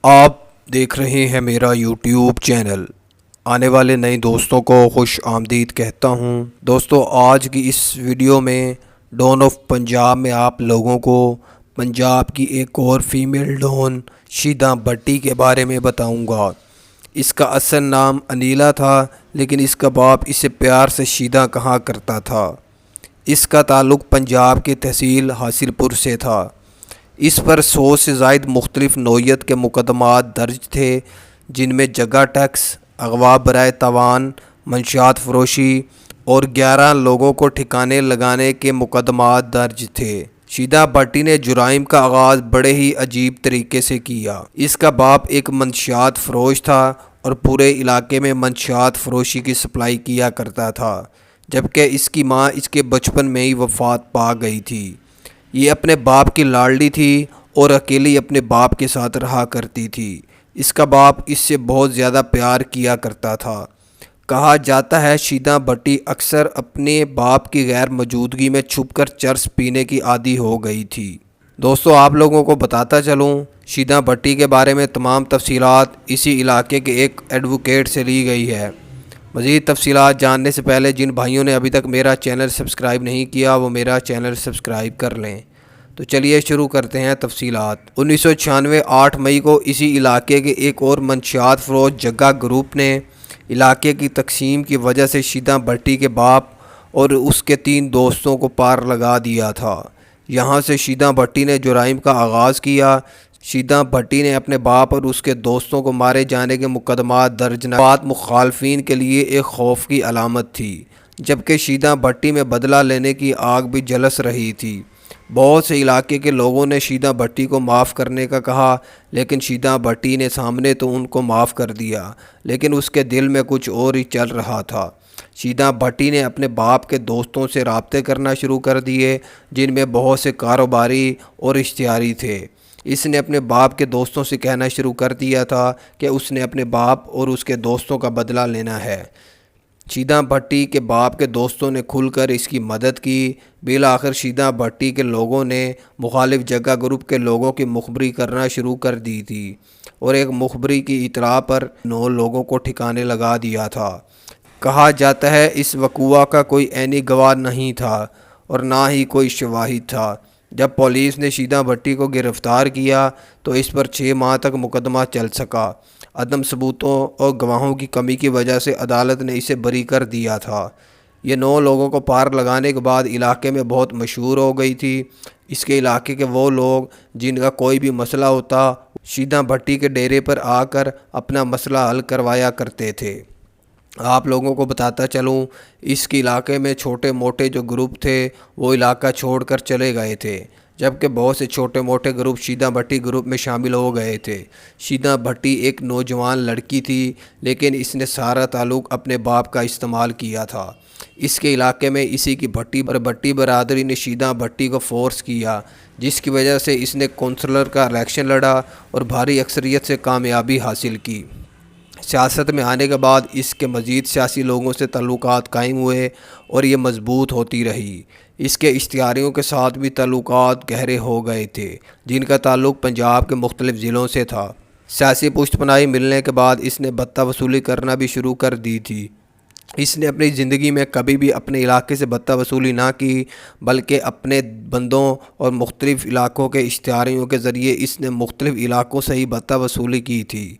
آپ دیکھ رہے ہیں میرا یوٹیوب چینل۔ آنے والے نئے دوستوں کو خوش آمدید کہتا ہوں۔ دوستو، آج کی اس ویڈیو میں ڈان آف پنجاب میں آپ لوگوں کو پنجاب کی ایک اور فیمیل ڈان شیدہ بھٹی کے بارے میں بتاؤں گا۔ اس کا اصل نام انیلا تھا، لیکن اس کا باپ اسے پیار سے شیدہ کہا کرتا تھا۔ اس کا تعلق پنجاب کے تحصیل حاصل پور سے تھا۔ اس پر 100 سے زائد مختلف نوعیت کے مقدمات درج تھے، جن میں جگہ ٹیکس، اغوا برائے تاوان، منشیات فروشی اور 11 لوگوں کو ٹھکانے لگانے کے مقدمات درج تھے۔ شیدہ بھٹی نے جرائم کا آغاز بڑے ہی عجیب طریقے سے کیا۔ اس کا باپ ایک منشیات فروش تھا اور پورے علاقے میں منشیات فروشی کی سپلائی کیا کرتا تھا، جبکہ اس کی ماں اس کے بچپن میں ہی وفات پا گئی تھی۔ یہ اپنے باپ کی لاڈلی تھی اور اکیلی اپنے باپ کے ساتھ رہا کرتی تھی۔ اس کا باپ اس سے بہت زیادہ پیار کیا کرتا تھا۔ کہا جاتا ہے شیدہ بھٹی اکثر اپنے باپ کی غیر موجودگی میں چھپ کر چرس پینے کی عادی ہو گئی تھی۔ دوستو، آپ لوگوں کو بتاتا چلوں، شیدہ بھٹی کے بارے میں تمام تفصیلات اسی علاقے کے ایک ایڈوکیٹ سے لی گئی ہے۔ مزید تفصیلات جاننے سے پہلے جن بھائیوں نے ابھی تک میرا چینل سبسکرائب نہیں کیا وہ میرا چینل سبسکرائب کر لیں۔ تو چلیے شروع کرتے ہیں تفصیلات۔ 1996 8 مئی کو اسی علاقے کے ایک اور منشیات فروش جگہ گروپ نے علاقے کی تقسیم کی وجہ سے شیدہ بھٹی کے باپ اور اس کے 3 دوستوں کو پار لگا دیا تھا۔ یہاں سے شیدہ بھٹی نے جرائم کا آغاز کیا۔ شیدہ بھٹی نے اپنے باپ اور اس کے دوستوں کو مارے جانے کے مقدمات درج نہ بات مخالفین کے لیے ایک خوف کی علامت تھی، جبکہ شیدہ بھٹی میں بدلہ لینے کی آگ بھی جلس رہی تھی۔ بہت سے علاقے کے لوگوں نے شیدہ بھٹی کو معاف کرنے کا کہا، لیکن شیدہ بھٹی نے سامنے تو ان کو معاف کر دیا، لیکن اس کے دل میں کچھ اور ہی چل رہا تھا۔ شیدہ بھٹی نے اپنے باپ کے دوستوں سے رابطے کرنا شروع کر دیے، جن میں بہت سے کاروباری اور اشتہاری تھے۔ اس نے اپنے باپ کے دوستوں سے کہنا شروع کر دیا تھا کہ اس نے اپنے باپ اور اس کے دوستوں کا بدلہ لینا ہے۔ شیدہ بھٹی کے باپ کے دوستوں نے کھل کر اس کی مدد کی۔ بالآخر شیدہ بھٹی کے لوگوں نے مخالف جگہ گروپ کے لوگوں کی مخبری کرنا شروع کر دی تھی اور ایک مخبری کی اطلاع پر 9 لوگوں کو ٹھکانے لگا دیا تھا۔ کہا جاتا ہے اس وقوعہ کا کوئی عینی گواہ نہیں تھا اور نہ ہی کوئی شواہد تھا۔ جب پولیس نے شیدہ بھٹی کو گرفتار کیا تو اس پر 6 ماہ تک مقدمہ چل سکا۔ عدم ثبوتوں اور گواہوں کی کمی کی وجہ سے عدالت نے اسے بری کر دیا تھا۔ یہ 9 لوگوں کو پار لگانے کے بعد علاقے میں بہت مشہور ہو گئی تھی۔ اس کے علاقے کے وہ لوگ جن کا کوئی بھی مسئلہ ہوتا، شیدہ بھٹی کے ڈیرے پر آ کر اپنا مسئلہ حل کروایا کرتے تھے۔ آپ لوگوں کو بتاتا چلوں، اس کے علاقے میں چھوٹے موٹے جو گروپ تھے وہ علاقہ چھوڑ کر چلے گئے تھے، جبکہ بہت سے چھوٹے موٹے گروپ شیدہ بھٹی گروپ میں شامل ہو گئے تھے۔ شیدہ بھٹی ایک نوجوان لڑکی تھی، لیکن اس نے سارا تعلق اپنے باپ کا استعمال کیا تھا۔ اس کے علاقے میں اسی کی بھٹی برادری نے شیدہ بھٹی کو فورس کیا، جس کی وجہ سے اس نے کونسلر کا الیکشن لڑا اور بھاری اکثریت سے کامیابی حاصل کی۔ سیاست میں آنے کے بعد اس کے مزید سیاسی لوگوں سے تعلقات قائم ہوئے اور یہ مضبوط ہوتی رہی۔ اس کے اشتہاریوں کے ساتھ بھی تعلقات گہرے ہو گئے تھے، جن کا تعلق پنجاب کے مختلف ضلعوں سے تھا۔ سیاسی پشت پناہی ملنے کے بعد اس نے بتہ وصولی کرنا بھی شروع کر دی تھی۔ اس نے اپنی زندگی میں کبھی بھی اپنے علاقے سے بتہ وصولی نہ کی، بلکہ اپنے بندوں اور مختلف علاقوں کے اشتہاریوں کے ذریعے اس نے مختلف علاقوں سے ہی بتہ وصولی کی تھی۔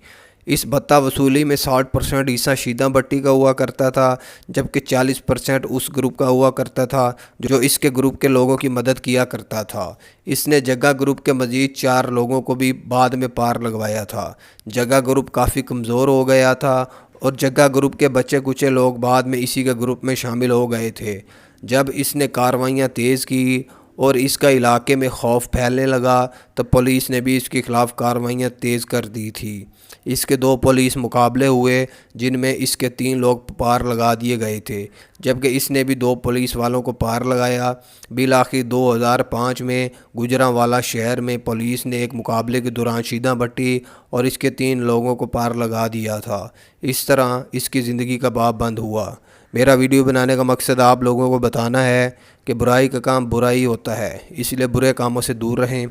اس بتہ وصولی میں 60% حصہ شیدہ بھٹی کا ہوا کرتا تھا، جبکہ 40% اس گروپ کا ہوا کرتا تھا جو اس کے گروپ کے لوگوں کی مدد کیا کرتا تھا۔ اس نے جگہ گروپ کے مزید 4 لوگوں کو بھی بعد میں پار لگوایا تھا۔ جگہ گروپ کافی کمزور ہو گیا تھا اور جگہ گروپ کے بچے کچے لوگ بعد میں اسی کے گروپ میں شامل ہو گئے تھے۔ جب اس نے کارروائیاں تیز کی اور اس کا علاقے میں خوف پھیلنے لگا تو پولیس نے بھی اس کے خلاف کارروائیاں تیز کر دی تھی۔ اس کے 2 پولیس مقابلے ہوئے، جن میں اس کے 3 لوگ پار لگا دیے گئے تھے، جبکہ اس نے بھی 2 پولیس والوں کو پار لگایا۔ بالآخر 2005 میں گوجرانوالہ شہر میں پولیس نے ایک مقابلے کے دوران شیدہ بھٹی اور اس کے 3 لوگوں کو پار لگا دیا تھا۔ اس طرح اس کی زندگی کا باب بند ہوا۔ میرا ویڈیو بنانے کا مقصد آپ لوگوں کو بتانا ہے کہ برائی کا کام برا ہی ہوتا ہے، اس لیے برے کاموں سے دور رہیں۔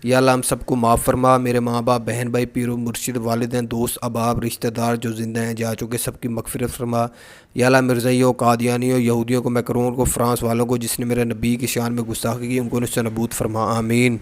یا اللہ ہم سب کو معاف فرما، میرے ماں باپ، بہن بھائی، پیر و مرشد، والدین، دوست احباب، رشتہ دار جو زندہ ہیں جا چکے، سب کی مغفرت فرما۔ یا اللہ مرزائیوں، قادیانیوں، یہودیوں کو، میکرون کو، فرانس والوں کو جس نے میرے نبی کی شان میں گستاخی کی، ان کو نص نبوت فرما، آمین۔